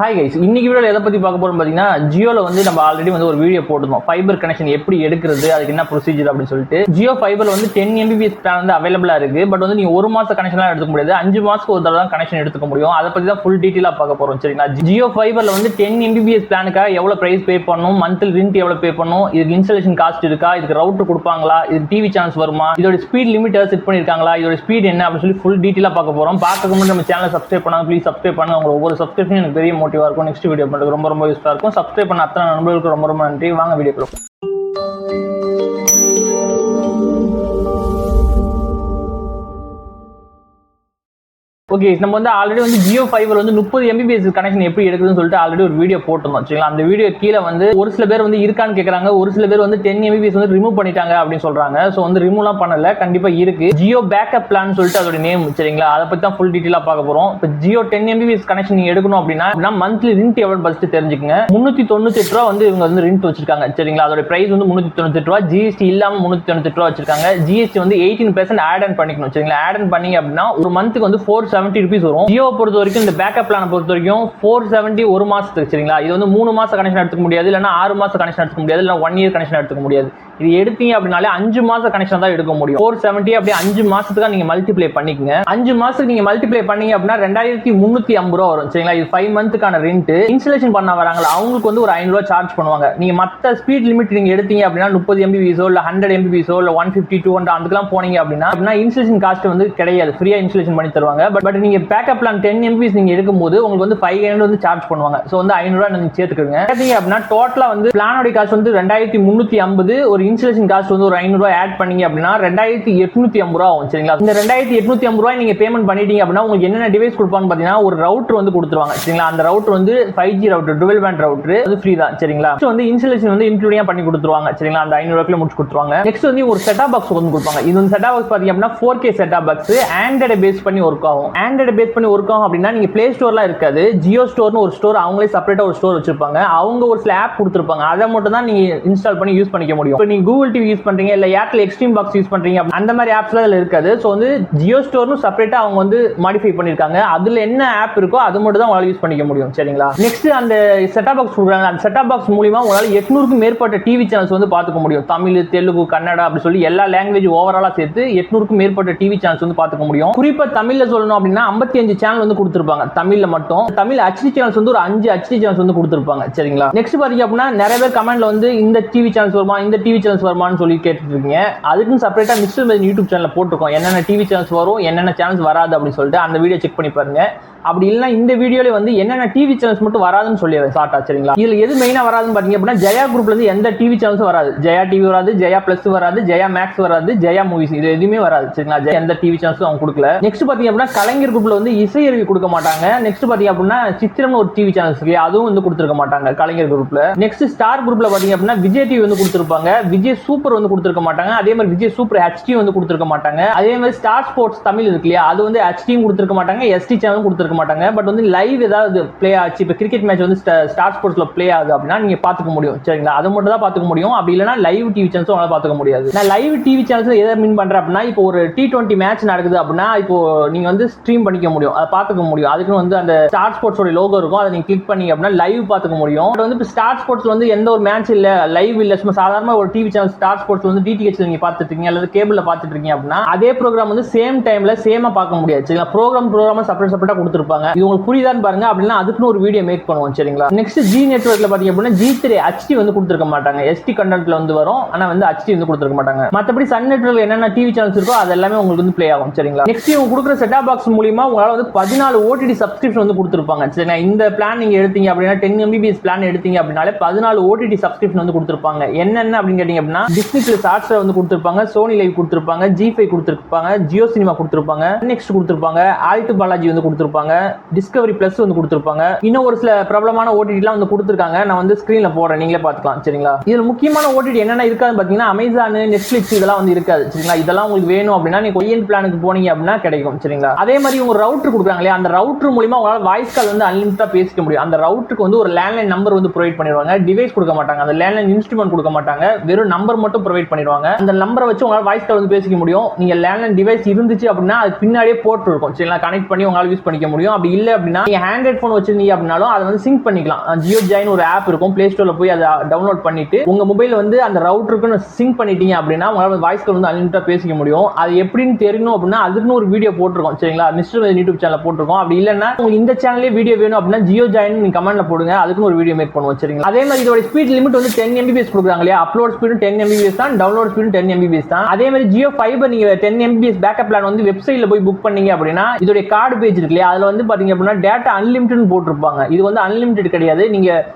Hi guys, இன்னைக்கு வீடியோவில் எதை பற்றி பார்க்க போகிறோம் பார்த்தீங்கன்னா, ஜியோவில் வந்து நம்ம ஆல்ரெடி வந்து ஒரு வீடியோ போட்டுருந்தோம். ஃபைபர் கனெக்ஷன் எப்படி எடுக்கிறது, அதுக்கு என்ன ப்ரொசீஜர் அப்படின்னு சொல்லிட்டு. ஜியோ ஃபைபரில் வந்து 10 MBPS பிளான் வந்து அவைலபிளாக இருக்குது. பட் வந்து நீங்கள் ஒரு மாதம் கனெக்ஷன்லாம் எடுத்துக்க முடியாது, 5 மாதத்துக்கு ஒரு தடவை தான் கனெக்ஷன் எடுத்துக்க முடியும். அதை பற்றி தான் ஃபுல் டீட்டெயிலாக பார்க்க போகிறோம். சரிங்களா? ஜியோ ஃபைபரில் வந்து 10 MBPS பிளானுக்காக எவ்வளோ ப்ரைஸ் பே பண்ணணும், மந்த்லி ரெண்ட் எவ்வளோ பே பண்ணணும், இதுக்கு இன்ஸ்டாலேஷன் காஸ்ட் இருக்கா, இதுக்கு ரவுட்டர் கொடுப்பாங்களா, இதுக்கு டிவி சான்ஸ் வருமா, இதோட ஸ்பீட் லிமிட்டர் செட் பண்ணியிருக்காங்களா, இதோட ஸ்பீட் என்ன அப்படின்னு சொல்லி ஃபுல் டீட்டெயிலாக பார்க்க போகிறோம். பார்க்க முன்னாடி நம்ம சேனலை சப்ஸ்கிரைப் பண்ணாங்க, ப்ளீஸ் சப்ஸ்கிரைப் பண்ணுங்க. உங்களுக்கு ஒவ்வொரு சப்ஸ்கிரிப்ஷன் எனக்கு பெரிய மோட்டிவாக இருக்கும். நெக்ஸ்ட் வீடியோ பண்ணுறது ரொம்ப யூஸ்ஃபுல்லாக இருக்கும். சப்ஸ்கிரைப் பண்ண அத்தனை நண்பர்களுக்கு ரொம்ப நன்றி. வாங்க வீடியோக்குள்ள. ஓகே, நம்ம வந்து ஆல்ரெடி வந்து ஜியோ ஃபைபர் வந்து 30 MBPS கனெக்ஷன் எப்படி எடுக்குதுன்னு சொல்லிட்டு ஆல்ரெடி ஒரு வீடியோ போட்டிருந்தோம். சரிங்களா? அந்த வீடியோ கீழே வந்து ஒரு சில பேர் வந்து இருக்கான்னு கேட்குறாங்க, ஒரு சில பேர் வந்து 10 MBPS வந்து ரிமூவ் பண்ணிட்டாங்க அப்படின்னு சொல்றாங்க. ஸோ வந்து ரிமூவ்லாம் பண்ணல, கண்டிப்பா இருக்கு. ஜியோ பேக்கப் பிளான் சொல்லிட்டு அதோட நேம். சரிங்களா? அதை பத்தி தான் ஃபுல் டீட்டெயிலாக பார்க்க போறோம். இப்போ ஜியோ 10 MBPS கனெக்ஷன் நீங்க எடுக்கணும் அப்படின்னா மந்த்லி ரெண்ட் எவ்வளவு ஃபர்ஸ்ட் தெரிஞ்சுக்கங்க. 398 ரூபா வந்து இவங்க வந்து ரெண்ட் வச்சிருக்காங்க. சரிங்களா? அதோட பிரைஸ் வந்து 398 ரூபா, ஜிஎஸ்டி இல்லாம 398 ரூபா வச்சிருக்காங்க. ஜிஎஸ்டி வந்து 18% ஆட் ஆன் பண்ணிக்கணும். சரிங்களா? ஆட் ஆன் பண்ணீங்க அப்படின்னா ஒரு மந்த்துக்கு வந்து 470 rupees வரும். ஜியோ பொறுத்த வரைக்கும் இந்த பேக்கப் பிளானை பொறுத்த வரைக்கும் 470 ஒரு மாசத்துக்கு. சரிங்களா? இது வந்து 3 மாசம் கனெக்ஷன் எடுத்துக்க முடியாது, இல்லைன்னா 6 மாசம் கனெக்ஷன் எடுத்துக்க முடியாது, இல்லைன்னா 1 year கனெக்ஷன் எடுத்துக்க முடியாது. இது எடுத்தீங்க அப்படின்னாலே 5 மாசம் கனெக்ஷன் தான் எடுக்க முடியும். 470 அப்படியே 5 மாசத்துக்கு நீங்க மல்டிப்ளை பண்ணிக்கங்க. 5 மாசத்துக்கு நீங்க மல்டிப்ளை பண்ணீங்க அப்படின்னா 2350 ரூபா வரும். சரிங்களா? இது 5 மந்த்துக்கான ரெண்ட். இன்ஸ்டாலேஷன் பண்ண வராங்களா அவங்களுக்கு வந்து ஒரு 500 ரூபா சார்ஜ் பண்ணுவாங்க. நீங்க மத்த ஸ்பீட் லிமிட் நீங்க எடுத்தீங்க அப்படின்னா 30 MBPS இல்ல 100 MBPS இல்ல 150 200 அதுக்கெல்லாம் போனீங்க அப்படின்னா இன்ஸ்டாலேஷன் காஸ்ட் வந்து கிடையாது, ஃப்ரீயா இன்ஸ்டாலேஷன் பண்ணி தருவாங்க. பட் நீங்க பேக்கப் பிளான் 10 MBPS நீங்க எடுக்கும்போது உங்களுக்கு வந்து 500 வந்து சார்ஜ் பண்ணுவாங்க. சோ வந்து 500 ரூபா நீங்க சேர்த்துக்கோங்க. கேட்டீங்க அப்படின்னா டோட்டலா வந்து பிளானோட காஸ்ட் வந்து 2350, ஒரு இன்ஸ்டாலேஷன் காஸ்ட் வந்து ஒரு 500 ரூபாய் ஆட் பண்ணீங்க அப்படின்னா 2850 ரூபா ஆகும். சரிங்களா? இந்த 2850 ரூபாய் நீங்க பேமெண்ட் பண்ணிட்டீங்க அப்படின்னா உங்களுக்கு என்னென்ன டிவைஸ் கொடுப்பான்னு பாத்தீங்கன்னா ஒரு ரவுட்டர் வந்து கொடுத்துருவாங்க. சரிங்களா? அந்த ரவுட்டர் வந்து 5G router, dual band router, அது ஃப்ரீ தான். சரிங்களா? வந்து இன்ஸ்டாலேஷன் வந்து இன்க்ளூடிங்கா பண்ணி கொடுத்துருவாங்க. சரிங்களா? அந்த 500 ரூபாய்க்குள்ள முடிச்சு கொடுத்துருவாங்க. நெக்ஸ்ட் வந்து ஒரு செட்டப் பாக்ஸ் வந்து கொடுப்பாங்க. இது வந்து செட்டப் பாக்ஸ் பாத்தீங்க அப்படின்னா 4K set-top box, Android base பண்ணி ஒர்க் ஆகும். ஆண்ட்ராய்டு பேஸ் பண்ணி ஒர்க் ஆகும் அப்படின்னா நீங்க பிளே ஸ்டோர்லாம் இருக்காது, ஜியோ ஸ்டோர்னு ஒரு ஸ்டோர் அவங்களே செப்பரேட்டா ஒரு ஸ்டோர் வச்சிருப்பாங்க. அவங்க ஒரு சில ஆப் கொடுத்துருப்பாங்க, அதை மட்டும் தான் நீங்க இன்ஸ்டால் பண்ணி யூஸ் பண்ணிக்க முடியும். இப்போ நீங்க கூகுள் டிவி யூஸ் பண்றீங்க, இல்ல ஏர்டெல் எக்ஸ்ட்ரீம் பாக்ஸ் யூஸ் பண்றீங்க, அந்த மாதிரி ஆப்ஸ்லாம் அதுல இருக்காது. சோ வந்து ஜியோ ஸ்டோர்னு செப்பரேட்டா அவங்க வந்து மாடிஃபை பண்ணிருக்காங்க. அதுல என்ன ஆப் இருக்கோ அது மட்டும் தான் உங்களால யூஸ் பண்ணிக்க முடியும். சரிங்களா? நெக்ஸ்ட் அந்த செட்டப் பாக்ஸ் கொடுக்குறாங்க. அந்த செட்டப் பாக்ஸ் மூலமா உங்களால 800க்கும் மேற்பட்ட டிவி சேனல்ஸ் வந்து பார்த்துக்க முடியும். தமிழ், தெலுங்கு, கன்னடா அப்படி சொல்லி எல்லா லாங்குவேஜ் ஓவராலா சேர்த்து 800க்கும் மேற்பட்ட டிவி சேனல்ஸ் வந்து பார்த்துக்க முடியும். குறிப்பா தமிழ்ல சொல்லணும் அப்படின்னா 55 சேனல் வந்து கொடுத்துருப்பாங்க தமிழ்ல மட்டும். தமிழ் HD சேனல்ஸ் வந்து ஒரு 5 HD சேனல்ஸ் வந்து கொடுத்துருப்பாங்க. சரிங்களா? நெக்ஸ்ட் பாத்தீங்க அப்படின்னா நிறைய பேர் கமெண்ட்ல வந்து இந்த டிவி சேனல்ஸ் வருமா, இந்த டிவி சேனல்ஸ் வருமான்னு சொல்லி கேட்டுட்டு இருக்கீங்க. அதுக்கு செப்பரேட்டா மிஸ்டர் யூடியூப் சேனல்ல போட்டுருக்கோம், என்னென்ன டிவி சேனல்ஸ் வரும், என்னென்ன சேனல்ஸ் வராது அப்படின்னு சொல்லிட்டு. அந்த வீடியோ செக் பண்ணி பாருங்க. அப்படி இல்லைன்னா இந்த வீடியோல வந்து என்னென்ன டிவி சேனல்ஸ் மட்டும் வராதுன்னு சொல்லிடுறேன் ஷார்ட்டா. சரிங்களா? இதுல எது மெயினா வராதுன்னு பாத்தீங்க அப்படின்னா ஜெயா குரூப்ல இருந்து எந்த டிவி சேனல்ஸும் வராது. ஜெயா டிவி வராது, ஜெயா பிளஸ் வராது, ஜெயா மேக்ஸ் வராது, ஜெயா மூவிஸ், இது எதுவுமே வராது. சரிங்களா? எந்த டிவி சேனல்ஸும் அவங்க கொடுக்கல. நெக்ஸ்ட் பாத்தீங்க அப்படின்னா கலைஞர் குரூப்ல வந்து இசை அறிவி கொடுக்க மாட்டாங்க. நெக்ஸ்ட் பாத்தீங்க அப்படின்னா சித்திரம்னு ஒரு டிவி சேனல்ஸ் இருக்கு, அதுவும் வந்து கொடுத்துருக்க மாட்டாங்க கலைஞர் குரூப்ல. நெக்ஸ்ட் ஸ்டார் குரூப்ல பாத்தீங்க அப்படின்னா விஜய் டிவி வந்து கொடுத்துருப்பாங்க, விஜய் சூப்பர் வந்து கொடுத்துருக்க மாட்டாங்க, அதே மாதிரி விஜய் சூப்பர் HD வந்து கொடுத்துருக்க மாட்டாங்க. அதே மாதிரி ஸ்டார் ஸ்போர்ட்ஸ் தமிழ் இருக்கு இல்லையா, அது வந்து HD கொடுத்துருக்க மாட்டாங்க, ST சேனலும் கொடுத்துருக்க மாட்டாங்க. பட் வந்து லைவ் ஏதாவது பிளே ஆச்சு, இப்போ கிரிக்கெட் மேட்ச் வந்து ஸ்டார் ஸ்போர்ட்ஸ்ல பிளே ஆகுது அப்படின்னா நீங்க பாத்துக்க முடியும். சரிங்களா? அதை மட்டும் தான் பாத்துக்க முடியும். அப்படி இல்லைன்னா லைவ் டிவி சேனல்ஸும் உங்களால பாத்துக்க முடியாது. நான் லைவ் டிவி சேனல்ஸ் எதை மீன் பண்றேன் அப்படின்னா, இப்போ ஒரு T20 மேட்ச் நடக்குது அப்படின்னா இப்போ நீங்க வந்து ஸ்ட்ரீம் பண்ணிக்க முடியும், அதை பாத்துக்க முடியும். அதுக்கு வந்து அந்த ஸ்டார் ஸ்போர்ட்ஸோட லோகோ இருக்கும், அதை நீங்க கிளிக் பண்ணீங்க அப்படின்னா லைவ் பாத்துக்க முடியும். பட் வந்து இப்போ ஸ்டார் ஸ்போர்ட்ஸ்ல வந்து எந்த ஒரு மேட்ச் இல்ல, லைவ் இல்ல, சும்மா சாதாரண ஒரு டிவி சேனல் ஸ்டார் ஸ்போர்ட்ஸ் வந்து DTH நீங்க பாத்துட்டு இருக்கீங்க அல்லது கேபிள்ல பாத்துட்டு இருக்கீங்க அப்படின்னா அதே ப்ரோக்ராம் வந்து சேம் டைம்ல சேமா பார்க்க முடியாது. சரிங்களா? ப்ரோக்ராம் செப்பரேட்டா கொடுத்துருப்பாங்க. இது உங்களுக்கு புரியுதான்னு பாருங்க. அப்படின்னா அதுக்குன்னு ஒரு வீடியோ மேக் பண்ணுவோம். சரிங்களா? நெக்ஸ்ட் ஜி நெட்வொர்க்ல பாத்தீங்க அப்படின்னா G3 HD வந்து கொடுத்துருக்க மாட்டாங்க, ST கண்டென்ட்ல வந்து வரும், ஆனா வந்து HD வந்து கொடுத்துருக்க மாட்டாங்க. மத்தபடி சன் நெட்வொர்க்ல என்னென்ன டிவி சேனல்ஸ் இருக்கோ அது எல்லாமே உங்களுக்கு வந்து ப்ளே ஆகும். சரிங்களா? நெக்ஸ்ட் இவங்க கொடுக்குற செட்டப் பாக்ஸ் மூலமா உங்களால வந்து 14 OTT சப்ஸ்கிரிப்ஷன் வந்து கொடுத்துருப்பாங்க. சரிங்களா? இந்த பிளான் நீங்க எடுத்தீங்க அப்படின்னா 10 MBPS பிளான் எடுத்தீங்க அப்படின்னாலே 14 OTT சப்ஸ்கிரிப்ஷன் வந்து கொடுத்துருப்பாங்க. என்னென்ன அப்படின்னு கேட்டீங்க அப்படின்னா டிஸ்னி பிளஸ் ஹாட்ஸ்டார் வந்து கொடுத்துருப்பாங்க, சோனி லைவ் கொடுத்துருப்பாங்க, G5 கொடுத்துருப்பாங்க, ஜியோ சினிமா கொடுத்துருப்பாங்க, நெக்ஸ்ட் கொடுத்துருப்பாங்க, ஆல்ட் பாலாஜி வந்து கொடுத்துருப்பாங்க, டிஸ்கவரி பிளஸ் வந்து கொடுத்துருப்பாங்க. இன்னும் ஒரு சில பிரபலமான ஓடிடிலாம் வந்து கொடுத்துருக்காங்க. நான் வந்து ஸ்கிரீன்ல போடுறேன், நீங்களே பார்த்துக்கலாம். சரிங்களா? இதுல முக்கியமான ஓடிடி என்னென்ன இருக்காதுன்னு பாத்தீங்கன்னா அமேசான், நெட்ஃபிளிக்ஸ் இதெல்லாம் வந்து இருக்காது. சரிங்களா? இதெல்லாம் உங்களுக்கு வேணும் அப்படின்னா நீங்க ஒய்என் பிளானுக்கு போனீங்க அப்படின்னா கிடைக்கும். சரிங்களா? அதே மாதிரி உங்க ரவுட்டர் கொடுக்குறாங்க இல்லையா, அந்த ரவுட்டர் மூலமா உங்களால வாய்ஸ் கால் வந்து அன்லிமிட்டா பேசிக்க முடியும். அந்த ரவுட்டருக்கு வந்து ஒரு லேண்ட்லைன் நம்பர் வந்து ப்ரொவைட் பண்ணிடுவாங்க, டிவைஸ் கொடுக்க மாட்டாங்க, அந்த லேண்ட்லைன் இன்ஸ்ட்ருமெண்ட் கொடுக்க மாட்டாங்க, வெறும் வெறும் நம்பர் மட்டும் ப்ரொவைட் பண்ணிடுவாங்க. அந்த நம்பரை வச்சு உங்களால் வாய்ஸ் கால் வந்து பேசிக்க முடியும். நீங்க லேண்ட்லைன் டிவைஸ் இருந்துச்சு அப்படின்னா அது பின்னாடியே போட்டு இருக்கும் சரிங்களா, கனெக்ட் பண்ணி உங்களால் யூஸ் பண்ணிக்க முடியும். அப்படி இல்லை அப்படின்னா நீங்க ஆண்ட்ராய்ட் போன் வச்சிருந்தீங்க அப்படின்னாலும் அதை வந்து சிங்க் பண்ணிக்கலாம். ஜியோ ஜாயின் ஒரு ஆப் இருக்கும், பிளே ஸ்டோர்ல போய் அதை டவுன்லோட் பண்ணிட்டு உங்க மொபைல் வந்து அந்த ரவுட்டருக்கு சிங்க் பண்ணிட்டீங்க அப்படின்னா உங்களால் வாய்ஸ் கால் வந்து அன்லிமிட்டா பேசிக்க முடியும். அது எப்படின்னு தெரியணும் அப்படின்னா அதுக்குன்னு ஒரு வீடியோ போட்டிருக்கோம் சரிங்களா, மிஸ்டர் யூடியூப் சேனல் போட்டிருக்கோம். அப்படி இல்லைன்னா உங்களுக்கு இந்த சேனல்லே வீடியோ வேணும் அப்படின்னா ஜியோ ஜாயின் நீங்க கமெண்ட்ல போடுங்க, அதுக்குன்னு ஒரு வீடியோ மேக் பண்ணுவோம் சரிங்களா. அதே மாதிரி இதோட ஸ்பீட் லிமிட் வந்து 10 Mbps கொடுக்குறாங்க இல்லையா, அப்லோட் ஸ்பீடும் 10 Mbps தான், டவுன்லோட் ஸ்பீடும் 10 Mbps தான். அதே மாதிரி ஜியோ ஃபைபர் நீங்க 10 Mbps பேக்கப் பிளான் வந்து வெப்சைட்ல போய் புக் பண்ணீங்க அப்படின்னா இதோட கார்டு பேஜ் இருக்கு இல்லையா, அதுல வந்து பாத்தீங்க அப்படின்னா டேட்டா அன்லிமிட்டட் போட்டிருப்பாங்க. இது வந்து அன்லிமிட்டட் கிடையாது. நீங்க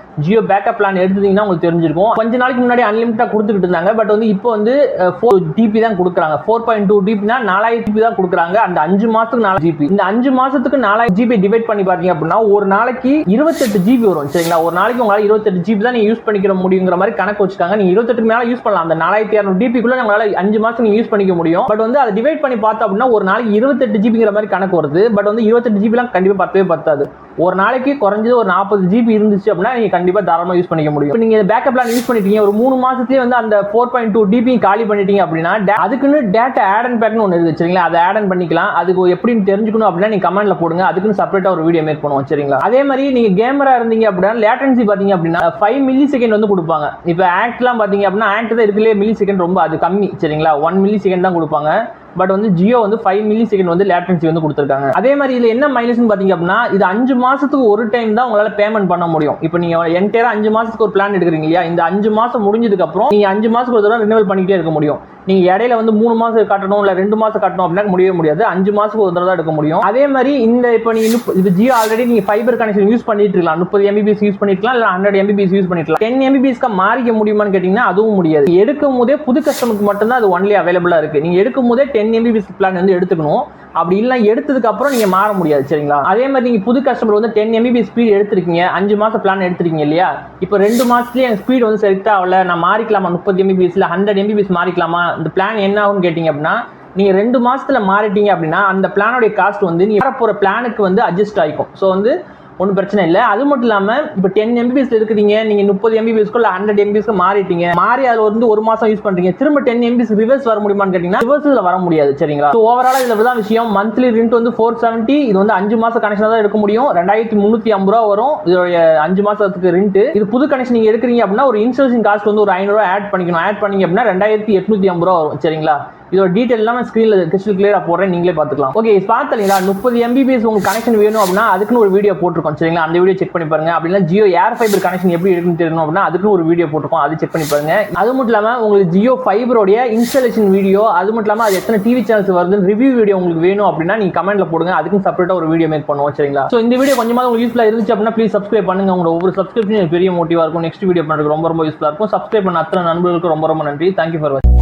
ஜியோ பேக்கப் பிளான் எடுத்தீங்கன்னா உங்களுக்கு தெரிஞ்சிருக்கும். கொஞ்ச நாளைக்கு முன்னாடி அன்லிமிட்டா கொடுத்துட்டு இருந்தாங்க, பட் வந்து இப்போ வந்து 4 GB தான் கொடுக்குறாங்க. 4.2 GB 4000 GB தான் கொடுக்குறாங்க. அந்த 5 மாசத்துக்கு 4 GB. இந்த 5 மாசத்துக்கு 4000 GB டிவைட் பண்ணி பாத்தீங்க அப்படின்னா ஒரு நாளைக்கு 28 GB வரும் சரிங்களா. ஒரு நாளைக்கு உங்களால 28 GB தான் நீங்க யூஸ் பண்ணிக்கிற முடியுங்கிற மாதிரி கணக்கு வச்சுக்காங்க. நீங்க 28 மேல யூஸ் பண்ணலாம். அந்த 4200 GB குள்ள உங்களால 5 மாசம் நீங்க யூஸ் பண்ணிக்க முடியும். பட் வந்து அதை டிவைட் பண்ணி பார்த்தோம் அப்படின்னா ஒரு நாளைக்கு 28 GBங்கிற மாதிரி கணக்கு வருது. பட் வந்து 28 GB எல்லாம் கண்டிப்பா பத்தவே பத்தாது. ஒரு நாளைக்கு குறைஞ்சது ஒரு 40 GB இருந்துச்சு அப்படின்னா நீங்க கண்டிப்பா தாராளமா யூஸ் பண்ணிக்க முடியும். நீங்க பேக்கப் பிளான் யூஸ் பண்ணிட்டீங்க, ஒரு 3 மாசத்துலயே வந்து அந்த 4.2 GB காலி பண்ணிட்டீங்க அப்படின்னா அதுக்குன்னு டேட்டா ஆட் அண்ட் பேக்னு ஒன்று இருக்கு சரிங்களா, அதை ஆட் அண்ட் பண்ணிக்கலாம். அதுக்கு எப்படின்னு தெரிஞ்சுக்கணும் அப்படின்னா நீங்க கமெண்ட்ல போடுங்க, அதுக்குன்னு செப்பரேட்டா ஒரு வீடியோ மேக் பண்ணுவோம் சரிங்களா. அதே மாதிரி நீங்க கேமரா இருந்தீங்க அப்படின்னா லேட்டன்சி பாத்தீங்க அப்படின்னா 5 மில்லி செகண்ட் வந்து கொடுப்பாங்க. இப்போ ஆக்ட்லாம் பாத்தீங்க அப்படின்னா ஆக்ட் தான் இருக்குல்ல மில்லி செகண்ட் ரொம்ப அது கம்மி சரிங்களா, 1 மில்லி செகண்ட் தான் கொடுப்பாங்க. பட் வந்து ஜியோ வந்து 5 மில்லி செகண்ட் வந்து லேட்டன்சி வந்து கொடுத்துருக்காங்க. அதே மாதிரி இதுல என்ன மைனஸ்னு பாத்தீங்க அப்படின்னா இது 5 மாசத்துக்கு ஒரு டைம் தான் உங்களால பேமெண்ட் பண்ண முடியும். இப்போ நீங்க என்டையரா 5 மாசத்துக்கு ஒரு பிளான் எடுக்கிறீங்க இல்லையா, இந்த 5 மாசம் முடிஞ்சதுக்கு அப்புறம் நீங்க 5 மாசத்துக்கு ஒரு தடவை ரினிவல் பண்ணிக்கிட்டே இருக்க முடியும். நீங்க இடையில வந்து 3 மாசம் கட்டணும் இல்ல 2 மாசம் கட்டணும் அப்படின்னா முடியவே முடியாது. 5 மாசத்துக்கு ஒரு தடவை தான் எடுக்க முடியும். அதே மாதிரி இந்த இப்போ நீங்க இது ஜியோ ஆல்ரெடி நீங்க ஃபைபர் கனெக்ஷன் யூஸ் பண்ணிட்டு இருக்கலாம், 30 Mbps யூஸ் பண்ணிக்கலாம் இல்ல 100 Mbps யூஸ் பண்ணிக்கலாம். 10 Mbps மாறிக்க முடியுமான்னு கேட்டீங்கன்னா அதுவும் முடியாது. எடுக்கும் போதே புது கஸ்டமருக்கு மட்டும் தான் அது ஒன்லி அவைலபிளா இருக்கு. நீங்க எடுக்கும் போதே 10 Mbps பிளான் வந்து எடுத்துக்கணும். அப்படி இல்லை எடுத்ததுக்கு அப்புறம் நீங்க மாற முடியாது சரிங்களா. அதே மாதிரி நீங்க புது கஸ்டமர் வந்து 10 Mbps ஸ்பீட் எடுத்திருக்கீங்க, 5 மாசம் பிளான் எடுத்திருக்கீங்க இல்லையா, இப்போ 2 மாசத்துலயே என் ஸ்பீட் வந்து செட் ஆகல, நான் மாறிக்கலாமா 30 Mbps இல்ல 100 Mbps மாறிக்கலாமா, இந்த பிளான் என்ன ஆகும்னு கேட்டீங்க அப்படின்னா நீங்க 2 மாசத்துல மாறிட்டீங்க அப்படின்னா அந்த பிளானோட காஸ்ட் வந்து நீங்க போற பிளானுக்கு வந்து அட்ஜஸ்ட் ஆயிக்கும். ஸோ வந்து ஒன்றும் பிரச்சனை இல்லை. அது மட்டும் இல்லாம இப்போ 10 Mbps இருக்கிறீங்க, நீங்க 30 Mbps இல்ல 100 Mbps மாறிட்டீங்க, மாறி அதுல வந்து ஒரு மாசம் யூஸ் பண்றீங்க, திரும்ப 10 Mbps ரிவர்ஸ் வர முடியுமான்னு கேட்டீங்கன்னா ரிவர்ஸ்ல வர முடியாது சரிங்களா. ஸோ ஓவராலா இதுல தான் விஷயம். மந்த்லி ரெண்ட் வந்து 470, இது வந்து 5 மாசம் கனெக்ஷன் தான் எடுக்க முடியும். 2350 ரூபா வரும் இதோட 5 மாசத்துக்கு ரெண்ட். இது புது கனெக்ஷன் நீங்க எடுக்கிறீங்க அப்படின்னா ஒரு இன்ஸ்டாலேஷன் காஸ்ட் வந்து ஒரு 500 ரூபா ஆட் பண்ணிக்கணும். ஆட் பண்ணீங்க அப்படின்னா 2850 ரூபா வரும் சரிங்களா. இதோட டீடைல் எல்லாம் ஸ்கிரீன்ல கிறிஸ்டல் கிளியரா போடுறேன், நீங்களே பார்த்துக்கலாம். ஓகே பார்த்தீங்களா, 30 Mbps உங்களுக்கு கனெக்ஷன் வேணும் அப்படின்னா அதுக்குன்னு ஒரு வீடியோ போட்டிருக்கோம் சரிங்களா, அந்த வீடியோ செக் பண்ணி பாருங்க. அப்படின்னா ஜியோ ஏர் ஃபைபர் கனெக்ஷன் எப்படி இருக்குன்னு தெரியணும் அப்படின்னா அதுக்குன்னு ஒரு வீடியோ போட்டிருக்கோம், அது செக் பண்ணி பாருங்க. அது மட்டும் இல்லாம உங்களுக்கு ஜியோ ஃபைபரோட இன்ஸ்டாலேஷன் வீடியோ, அது மட்டும் இல்லாம அது எத்தனை டிவி சேனல்ஸ் வருதுன்னு ரிவ்யூ வீடியோ உங்களுக்கு வேணும் அப்படின்னா நீங்க கமெண்ட்ல போடுங்க, அதுக்கும் செப்பரேட்டா ஒரு வீடியோ மேக் பண்ணுவோம் சரிங்களா. ஸோ இந்த வீடியோ கொஞ்சமா உங்களுக்கு யூஸ்ஃபுல்லா இருந்துச்சு அப்படின்னா ப்ளீஸ் சப்ஸ்கிரைப் பண்ணுங்க. உங்களோட ஒவ்வொரு சப்ஸ்கிரிப்ஷன் பெரிய மோட்டிவா இருக்கும். நெக்ஸ்ட் வீடியோ பண்ணுறதுக்கு ரொம்ப யூஸ்ஃபுல்லா இருக்கும். சப்ஸ்கிரைப் பண்ண அத்தனை நண்பர்களுக்கு ரொம்ப நன்றி. தேங்க்யூ ஃபார் வாட்சிங்.